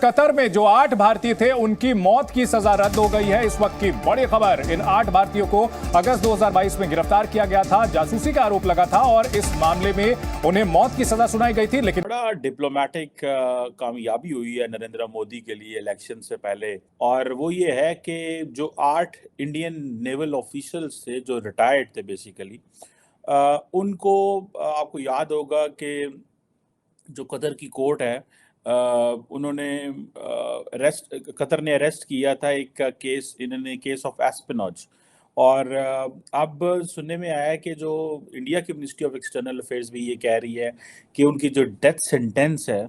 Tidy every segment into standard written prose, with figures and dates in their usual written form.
Qatar में जो 8 भारतीय थे उनकी मौत की सजा रद्द हो गई है। इस वक्त की बड़ी खबर, इन 8 भारतीयों को अगस्त 2022 में गिरफ्तार किया गया था। जासूसी का आरोप लगा था और इस मामले में उन्हें मौत की सजा सुनाई गई थी। लेकिन बड़ा डिप्लोमेटिक कामयाबी हुई है नरेंद्र मोदी के लिए इलेक्शन से पहले, और वो ये है कि जो 8 इंडियन नेवल ऑफिशियल्स थे जो रिटायर्ड थे बेसिकली, उनको आपको याद होगा कि जो कतर की कोर्ट है, उन्होंने अरेस्ट कतर ने अरेस्ट किया था एक केस, इन्होंने केस ऑफ एस्पिनॉज। और अब सुनने में आया है कि जो इंडिया की मिनिस्ट्री ऑफ एक्सटर्नल अफेयर्स भी ये कह रही है कि उनकी जो डेथ सेंटेंस है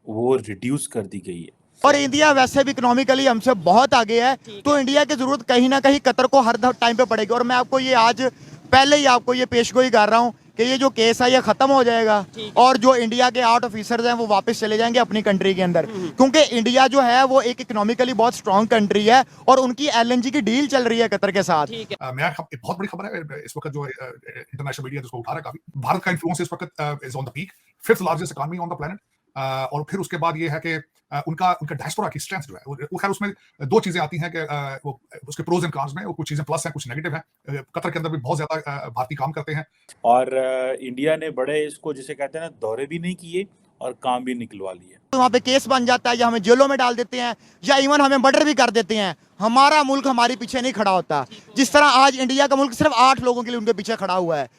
वो रिड्यूस कर दी गई है। और इंडिया वैसे भी इकोनॉमिकली हमसे बहुत आगे है, तो इंडिया की जरूरत कहीं ना कहीं कतर को हर टाइम पे पड़ेगी। और मैं आपको ये आज पहले ही आपको ये पेशगोई कर रहा हूँ कि ये जो केस है ये खत्म हो जाएगा और जो इंडिया के 8 ऑफिसर्स हैं वो वापस चले जाएंगे अपनी कंट्री के अंदर, क्योंकि इंडिया जो है वो एक इकोनॉमिकली बहुत स्ट्रांग कंट्री है और उनकी एलएनजी की डील चल रही है कतर के साथ। मेरा एक बहुत बड़ी खबर है इस वक्त जो इंटरनेशनल मीडिया जिसको उठा रहा है, काफी भारत का इन्फ्लुएंस इस वक्त is on the peak, 5th largest economy on the planet. और फिर उसके बाद ये है कि उनका डायस्पोरा की स्ट्रेंथ जो है वो खैर उसमें दो चीजें आती हैं कि वो उसके प्रोज एंड कॉन्स में वो कुछ चीजें प्लस हैं, कुछ नेगेटिव हैं। कतर के अंदर भी बहुत ज्यादा भारतीय काम करते हैं और इंडिया ने बड़े इसको जिसे कहते हैं ना दौरे भी नहीं किए और काम भी निकलवा लिए। तो वहाँ पे केस बन जाता है या हमें जेलों में डाल देते हैं या इवन हमें मर्डर भी कर देते हैं। हमारा मुल्क हमारे पीछे नहीं खड़ा होता। जिस तरह आज इंडिया का मुल्क सिर्फ 8 लोगों के लिए उनके पीछे खड़ा हुआ है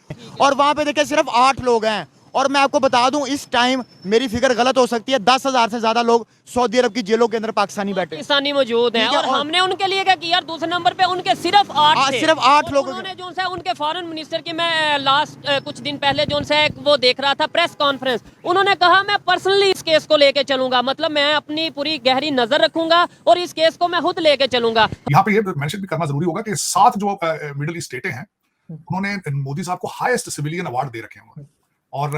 और वहाँ पे देखिए सिर्फ 8 लोग हैं। और मैं आपको बता दूं इस टाइम मेरी फिगर गलत हो सकती है, 10,000 से ज्यादा लोग सऊदी अरब की जेलों के अंदर पाकिस्तानी मौजूद हैं। और हमने उनके लिए क्या किया, दूसरे नंबर पे उनके सिर्फ 8 लोग उन्होंने जो है उनके फॉरेन मिनिस्टर की, मैं लास्ट कुछ दिन पहले जो है वो देख रहा था प्रेस कॉन्फ्रेंस, उन्होंने कहा मैं पर्सनली इस केस को लेके चलूंगा, मतलब मैं अपनी पूरी गहरी नजर रखूंगा और इस केस को मैं खुद लेके चलूंगा। यहाँ पे ये मेंशन भी करना जरूरी होगा कि 7 जो मिडिल ईस्ट स्टेटें हैं उन्होंने मोदी साहब को हाईएस्ट सिविलियन अवार्ड दे रखे हैं। और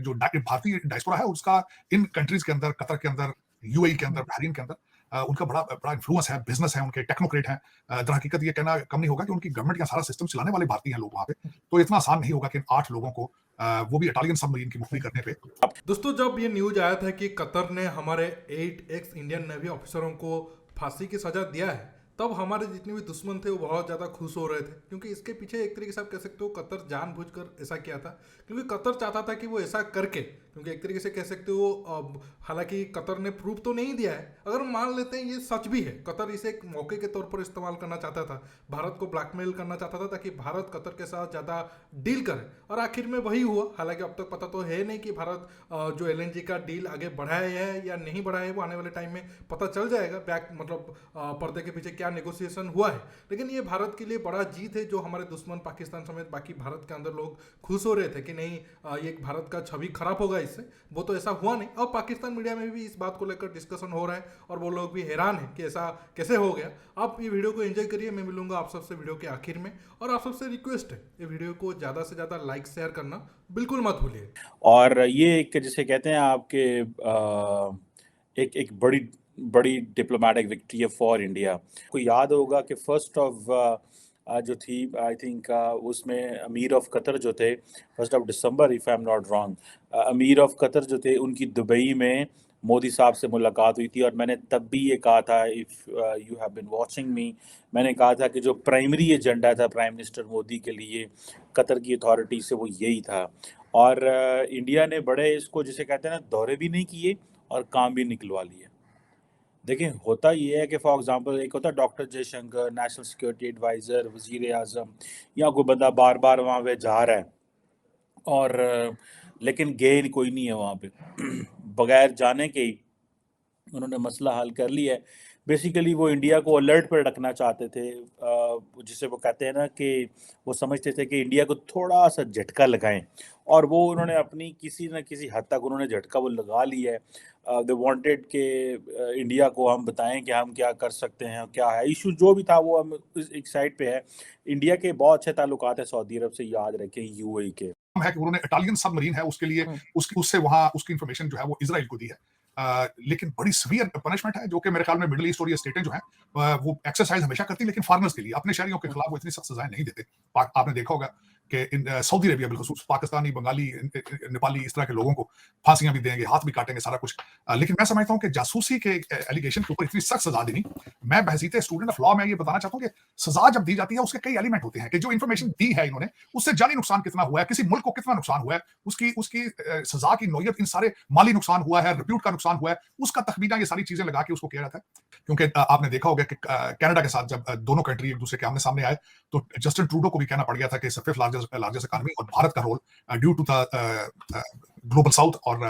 जो भारतीय डायस्पोरा है उसका इन कंट्रीज के अंदर, कतर के अंदर, यूएई के अंदर, बहरीन के अंदर उनका बड़ा इन्फ्लुएंस है, बिजनेस है, उनके टेक्नोक्रेट हैं। दर हकीकत ये कहना कम नहीं होगा कि उनकी गवर्नमेंट का सारा सिस्टम चलाने वाले भारतीय हैं लोग वहाँ पे। तो इतना आसान नहीं होगा कि 8 लोगों को वो भी इटालियन सबमरीन की मुक्ति करने पे। दोस्तों, जब ये न्यूज आया था कि कतर ने हमारे 8 एक्स इंडियन नेवी ऑफिसरों को फांसी की सजा दिया है, तब हमारे जितने भी दुश्मन थे वो बहुत ज़्यादा खुश हो रहे थे, क्योंकि इसके पीछे एक तरीके से आप कह सकते हो कतर जानबूझकर ऐसा किया था, क्योंकि कतर चाहता था कि वो ऐसा करके, क्योंकि एक तरीके से कह सकते हो हालांकि कतर ने प्रूफ तो नहीं दिया है, अगर मान लेते हैं ये सच भी है, कतर इसे एक मौके के तौर पर इस्तेमाल करना चाहता था, भारत को ब्लैकमेल करना चाहता था ताकि भारत कतर के साथ ज़्यादा डील करे, और आखिर में वही हुआ। हालांकि अब तक पता तो है नहीं कि भारत जो एलएनजी का डील आगे बढ़ाया है या नहीं बढ़ाया है, वो आने वाले टाइम में पता चल जाएगा, मतलब पर्दे के पीछे क्या नेगोशिएशन हुआ है। लेकिन ये भारत के लिए बड़ा जीत है, जो हमारे दुश्मन पाकिस्तान समेत बाकी भारत के अंदर लोग खुश हो रहे थे कि नहीं ये भारत का छवि खराब होगा इससे, वो तो ऐसा हुआ नहीं। अब पाकिस्तान मीडिया में भी इस बात को लेकर डिस्कशन हो रहा है और वो लोग भी हैरान है कि ऐसा कैसे हो गया। आप ये वीडियो को एंजॉय करिए, मैं मिलूंगा आप सबसे वीडियो के आखिर में, और आप सबसे रिक्वेस्ट है ये वीडियो को ज़्यादा से ज़्यादा लाइक शेयर करना बिल्कुल मत भूलिए। और ये एक जिसे कहते हैं आपके एक बड़ी डिप्लोमेटिक विक्ट्री है फॉर इंडिया। को याद होगा कि फर्स्ट ऑफ जो थी आई थिंक उसमें अमीर ऑफ कतर जो थे, 1 दिसंबर if I am not wrong, amir of Qatar जो थे उनकी दुबई में मोदी साहब से मुलाकात हुई थी। और मैंने तब भी ये कहा था, if you have been watching me, मैंने कहा था कि जो प्राइमरी एजेंडा था प्राइम मिनिस्टर मोदी के लिए कतर की अथॉरिटी से वो यही था। और इंडिया ने बड़े इसको जिसे कहते हैं ना दौरे भी नहीं किए और काम भी निकलवा लिए। देखिए होता ये है कि फॉर एग्जांपल एक होता है doctor Jaishankar, national security adviser, वज़ीर आज़म, या कोई बंदा बार बार वहाँ पे जा रहा है और लेकिन गए कोई नहीं है वहाँ पे बगैर जाने के ही उन्होंने मसला हल कर लिया है। बेसिकली वो इंडिया को अलर्ट पर रखना चाहते थे, जिसे वो कहते हैं ना कि वो समझते थे कि इंडिया को थोड़ा सा झटका लगाएं, और वो उन्होंने अपनी किसी न किसी हद तक उन्होंने झटका वो लगा लिया है। दे वांटेड कि इंडिया को हम बताएं कि हम क्या कर सकते हैं, क्या है इशू जो भी था वो हम एक साइड पे है। इंडिया के बहुत अच्छे ताल्लुकात हैं सऊदी अरब से, याद रखें, यूएई के है कि उन्होंने इटालियन सबमरीन है उसके लिए उससे वहां उसकी इंफॉर्मेशन जो है वो इजराइल को दी है। लेकिन बड़ी सीवियर पनिशमेंट है जो कि मेरे ख्याल में मिडिल ईस्ट और ये स्टेटें जो हैं वो एक्सरसाइज हमेशा करती है, लेकिन फॉरेनर्स के लिए, अपने शहरियों के खिलाफ वो इतनी सख्त सजाएं नहीं देते। आपने देखा होगा कि सऊदी अरेबिया बिलखुसूस पाकिस्तानी, बंगाली, नेपाली इस तरह के लोगों को फांसियां भी देंगे, हाथ भी काटेंगे, सारा कुछ। लेकिन मैं समझता हूँ कि जासूसी के एलिगेशन के ऊपर इतनी सख्त सजा देनी, मैं बहसीत स्टूडेंट ऑफ लॉ में ये बताना चाहता हूँ कि सजा जब दी जाती है उसके कई एलिमेंट होते हैं कि जो इन्फॉर्मेशन दी है इन्होंने उससे जानी नुकसान कितना हुआ है, किसी मुल्क को कितना नुकसान हुआ है, उसकी सजा की नौयत, इन सारे माली नुकसान हुआ है, रिप्यूट का नुकसान हुआ है, उसका तखमीना, ये सारी चीजें लगा के उसको किया जाता है। क्योंकि आपने देखा होगा कि कनाडा के साथ जब दोनों कंट्री एक दूसरे के आमने सामने आए तो जस्टिन ट्रूडो को भी कहना पड़ गया था कि फिफ्थ लार्जेस्ट इकोनॉमी और भारत का role due to the global south और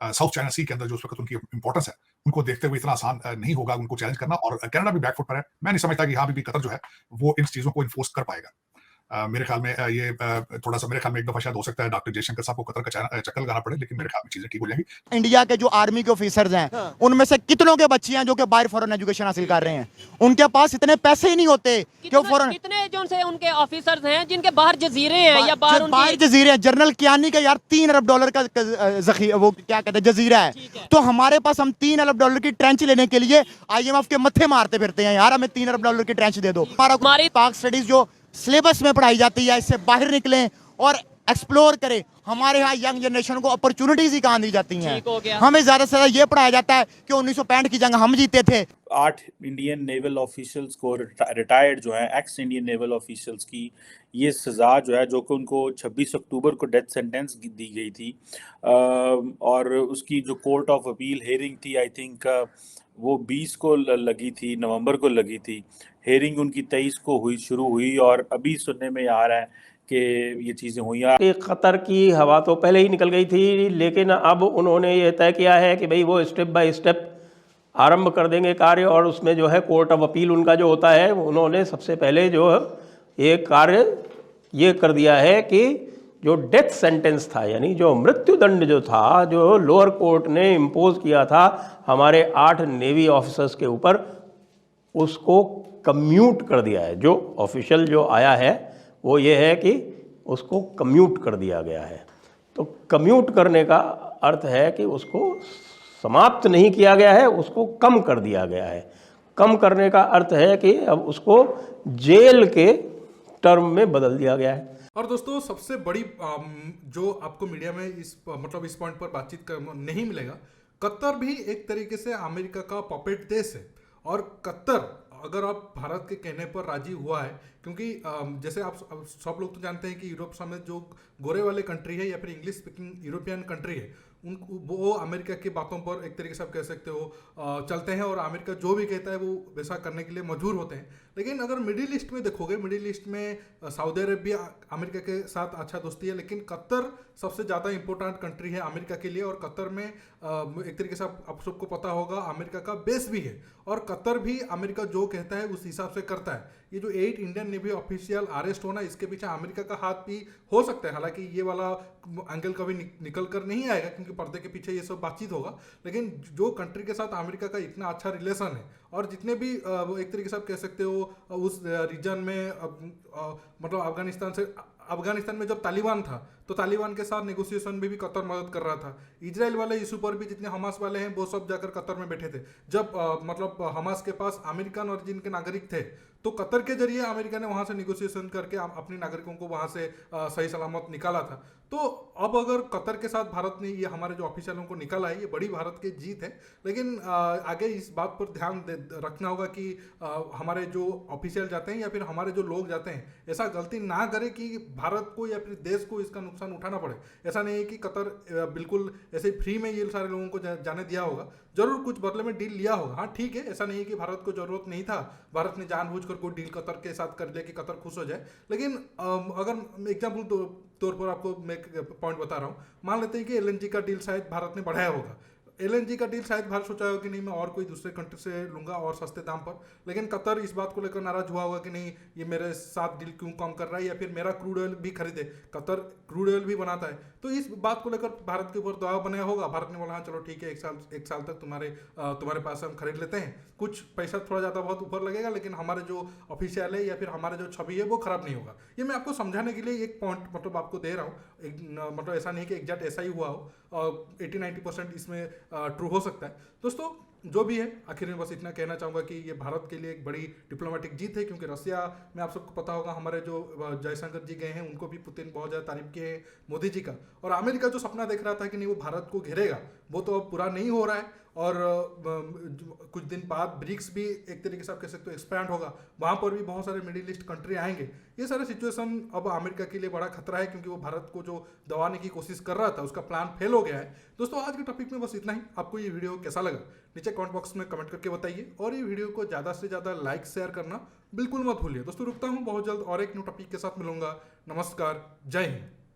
साउथ चाइना सी के अंदर जो उस वक्त उनकी इंपॉर्टेंस है, उनको देखते हुए इतना आसान नहीं होगा उनको चैलेंज करना। और कनाडा भी बैकफुट पर है। मैं नहीं समझता कि यहाँ भी कतर जो है वो इन चीजों को इन्फोर्स कर पाएगा। मेरे ख्याल में ये थोड़ा सा, मेरे ख्याल में एक दफा शायद हो सकता है डॉक्टर जयशंकर साहब को कतर का चक्कर लगाना पड़े, लेकिन मेरे ख्याल में चीजें ठीक हो जाएंगी। इंडिया के जो आर्मी के ऑफिसर्स हैं उनमें से कितनों के बच्चे हैं जो कि बाहर फॉरेन एजुकेशन हासिल कर रहे हैं? उनके पास इतने पैसे ही नहीं होते कि वो फॉरेन। कितने जो से उनके ऑफिसर्स हैं जिनके बाहर जजीरे हैं या बाहर बाहर जजीरे हैं। जनरल कियानी का यार $3 अरब का वो क्या कहते हैं जजीरा है, तो हमारे पास हम $3 अरब की ट्रेंच लेने के लिए IMF के मत्थे मारते फिरते हैं। यार हमें $3 अरब की ट्रेंच दे दो। हमारी पाक स्टडीज जो सिलेबस में पढ़ाई जाती है इससे बाहर निकलें और एक्सप्लोर करें। हमारे यहाँ यंग जनरेशन को अपॉर्चुनिटीज ही कहाँ दी जाती हैं? हमें ज्यादा से ज्यादा ये पढ़ाया जाता है कि 1965 की जंग हम जीते थे। 8 इंडियन नेवल ऑफिशियल्स को रिटायर्ड जो है एक्स इंडियन नेवल ऑफिशियल्स की ये सज़ा जो है, जो कि उनको 26 अक्टूबर को डेथ सेंटेंस दी गई थी, और उसकी जो कोर्ट ऑफ अपील हेयरिंग थी, आई थिंक वो 20 को लगी थी, नवंबर को लगी थी। हेयरिंग उनकी 23 को शुरू हुई और अभी सुनने में आ रहा है कि ये चीज़ें हुई। कि कतर की हवा तो पहले ही निकल गई थी, लेकिन अब उन्होंने ये तय किया है कि भाई वो स्टेप बाय स्टेप आरंभ कर देंगे कार्य, और उसमें जो है कोर्ट ऑफ अपील उनका जो होता है, उन्होंने सबसे पहले जो ये कार्य ये कर दिया है कि जो डेथ सेंटेंस था, यानी जो मृत्युदंड जो था, जो लोअर कोर्ट ने इम्पोज किया था हमारे 8 नेवी ऑफिसर्स के ऊपर, उसको कम्यूट कर दिया है। जो ऑफिशियल जो आया है वो ये है कि उसको कम्यूट कर दिया गया है। तो कम्यूट करने का अर्थ है कि उसको समाप्त नहीं किया गया है, उसको कम कर दिया गया है। कम करने का अर्थ है कि अब उसको जेल के टर्म में बदल दिया गया है। और दोस्तों सबसे बड़ी जो आपको मीडिया में इस पॉइंट पर बातचीत नहीं मिलेगा, कतर भी एक तरीके से अमेरिका का पॉपेट देश है। और कतर अगर आप भारत के कहने पर राजी हुआ है, क्योंकि जैसे आप सब लोग तो जानते हैं कि यूरोप समेत जो गोरे वाले कंट्री है या फिर इंग्लिश स्पीकिंग यूरोपियन कंट्री है, वो अमेरिका की बातों पर एक तरीके से आप कह सकते हो चलते हैं, और अमेरिका जो भी कहता है वो वैसा करने के लिए मजबूर होते हैं। लेकिन अगर मिडिल ईस्ट में देखोगे, मिडिल ईस्ट में सऊदी अरेबिया अमेरिका के साथ अच्छा दोस्ती है, लेकिन कतर सबसे ज़्यादा इंपॉर्टेंट कंट्री है अमेरिका के लिए। और कतर में एक तरीके से आप सबको पता होगा अमेरिका का बेस भी है, और कतर भी अमेरिका जो कहता है उस हिसाब से करता है। ये जो 8 इंडियन नेवी ऑफिशियल अरेस्ट होना, इसके पीछे अमेरिका का हाथ भी हो सकता है। हालांकि ये वाला एंगल कभी निकल कर नहीं आएगा, क्योंकि पर्दे के पीछे ये सब बातचीत होगा। लेकिन जो कंट्री के साथ अमेरिका का इतना अच्छा रिलेशन है, और जितने भी एक तरीके से आप कह सकते हो उस रीजन में मतलब अफगानिस्तान में जब तालिबान था तो तालिबान के साथ नेगोशिएशन में भी कतर मदद कर रहा था। इजराइल वाले इशू पर भी जितने हमास वाले हैं वो सब जाकर कतर में बैठे थे। जब मतलब हमास के पास अमेरिकन ओरिजिन के नागरिक थे तो कतर के जरिए अमेरिका ने वहां से नेगोशिएशन करके अपने नागरिकों को वहां से सही सलामत निकाला था। तो अब अगर कतर के साथ भारत ने ये हमारे जो ऑफिशियलों को निकाला है, ये बड़ी भारत की जीत है। लेकिन आगे इस बात पर ध्यान रखना होगा कि हमारे जो ऑफिशियल जाते हैं या फिर हमारे जो लोग जाते हैं, ऐसा गलती ना करें कि भारत को या फिर देश को इसका नुकसान उठाना पड़े। ऐसा नहीं है कि कतर बिल्कुल ऐसे फ्री में ये सारे लोगों को जाने दिया होगा, जरूर कुछ बदले में डील लिया होगा। हाँ ठीक है, ऐसा नहीं है कि भारत को जरूरत नहीं था, भारत ने जानबूझकर कोई डील कतर के साथ कर लिया कि कतर खुश हो जाए। लेकिन अगर एग्जाम्पल तौर पर आपको मैं पॉइंट बता रहा हूँ, मान लेते हैं कि LNG का डील शायद भारत ने बढ़ाया होगा। LNG का डील शायद भारत सोचा होगा कि नहीं मैं और कोई दूसरे कंट्री से लूंगा और सस्ते दाम पर, लेकिन कतर इस बात को लेकर नाराज हुआ होगा कि नहीं ये मेरे साथ डील क्यों कम कर रहा है, या फिर मेरा क्रूड ऑयल भी खरीदे। कतर क्रूड ऑयल भी बनाता है, तो इस बात को लेकर भारत के ऊपर दबाव बनाया होगा। भारत ने बोला हाँ चलो ठीक है, एक साल तक तुम्हारे पास हम खरीद लेते हैं, कुछ पैसा थोड़ा ज़्यादा बहुत ऊपर लगेगा, लेकिन हमारे जो ऑफिशियल है या फिर हमारे जो छवि है वो खराब नहीं होगा। ये मैं आपको समझाने के लिए एक पॉइंट मतलब आपको दे रहा हूँ। मतलब ऐसा नहीं कि एग्जैक्ट ऐसा ही हुआ हो, 80-90% इसमें ट्रू हो सकता है। दोस्तों जो भी है, आखिर में बस इतना कहना चाहूँगा कि ये भारत के लिए एक बड़ी डिप्लोमेटिक जीत है, क्योंकि रसिया में आप सबको पता होगा हमारे जो जयशंकर जी गए हैं उनको भी पुतिन बहुत ज़्यादा तारीफ किए हैं मोदी जी का। और अमेरिका जो सपना देख रहा था कि नहीं वो भारत को घेरेगा, वो तो अब पूरा नहीं हो रहा है। और कुछ दिन बाद ब्रिक्स भी एक तरीके से आप कह सकते हो एक्सपैंड होगा, वहाँ पर भी बहुत सारे मिडिल ईस्ट कंट्री आएंगे। ये सारे सिचुएशन अब अमेरिका के लिए बड़ा खतरा है, क्योंकि वो भारत को जो दबाने की कोशिश कर रहा था उसका प्लान फेल हो गया है। दोस्तों आज के टॉपिक में बस इतना ही। आपको ये वीडियो कैसा लगा नीचे कमेंट बॉक्स में कमेंट करके बताइए, और ये वीडियो को ज़्यादा से ज़्यादा लाइक शेयर करना बिल्कुल मत भूलिए। दोस्तों रुकता हूँ, बहुत जल्द और एक न्यू टॉपिक के साथ मिलूंगा। नमस्कार, जय हिंद।